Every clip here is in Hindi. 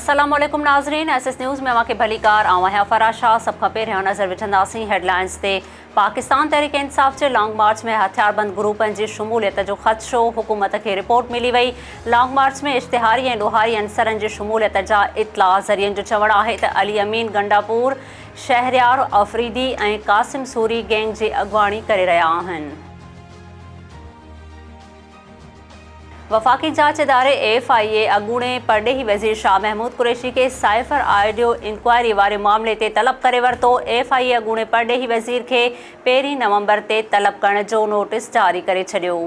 अस्सलाम वालेकुम नाज़रीन, एसएस न्यूज़ में के भलीकार आवां फराज शाह। सब खबर है नज़र विझंदासीं हेडलाइंस ते। पाकिस्तान तहरीक इंसाफ के लॉन्ग मार्च में हथियारबंद ग्रुपन की शमूलियत जो ख़दशो हुकूमत के रिपोर्ट मिली वही। लॉन्ग मार्च में इश्तिहारी और लोहारी अंसरन की शमूलियत जा इतला ज़रियन जो चवण है तो अली अमीन गंडापुर शहरयार अफरीदी और कासिम सूरी गैंग की अगवानी करे रहा आहिनि। वफाकी जांच इदारे FIA अगूणे परडेही वज़ीर शाह महमूद कुरैशी के साइफर ऑडियो इंक्वायरी वारे मामले ते तलब करे वरतो। FIA अगूणे परडेही वज़ीर के 1 नवंबर ते तलब करण जो नोटिस जारी करे छडियो।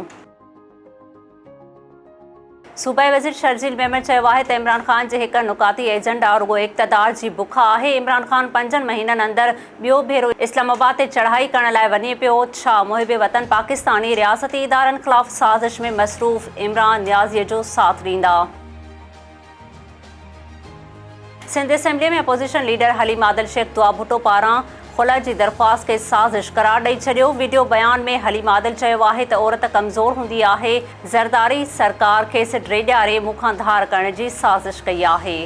सूबाई वज़ीर शर्जील मेमन चयो है तो इमरान खान के एक नुकाती एजेंडा रुगो इक़्तिदार की बुख है। इमरान खान 5 महीनन अंदर बियो भेरो इस्लामाबाद ते चढ़ाई करण लाइ वञे पियो। छा मुहिब वतन पाकिस्तानी रियासती इदारन खिलाफ साज़िश में मसरूफ़ इमरान न्याज़ी जो साथ ॾींदा। सिंध असेंबली में अपोजिशन लीडर हलीम आदिल शेख दुआ भुट्टो पारां खुला की दरख्वास्त के साज़िश करार ॾेई छडियो। वीडियो बयान में हलीम आदिल चयो है तो औरत कमज़ोर होंदी है। ज़रदारी सरकार के ड्रे ॾियारे मुखां धार करण की साज़िश कई है।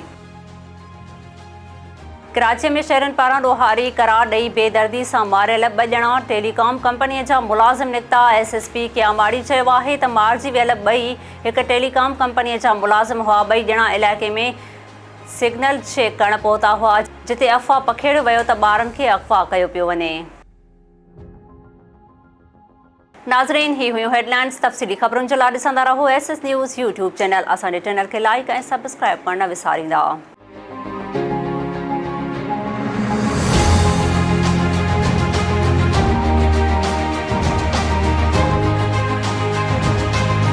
कराची में शहरन पारां ॾोहारी करार ॾेई बेदर्दी से मारियल 2 ॼणा टेलीकॉम कंपनी जा मुलाज़िम निकता। SSP क्यामाड़ी चयो है तो मारिजी वियल 2 एक टेलीकॉम कंपनी जा मुलाज़िम हुआ। 2 ॼणा इलाके में सिग्नल चेक करण पहुता हुआ जिते अफ़वाह पखेड़ियो वियो तो ॿारनि खे अगवा कयो पियो वञे। नाज़रीन, ही हुयूं हेडलाइंस। तफ़सीली ख़बरुनि जे लाइ ॾिसंदा रहो SS न्यूज़ यूट्यूब चैनल। असांजे चैनल के लाइक और सब्सक्राइब करण न विसारींदा।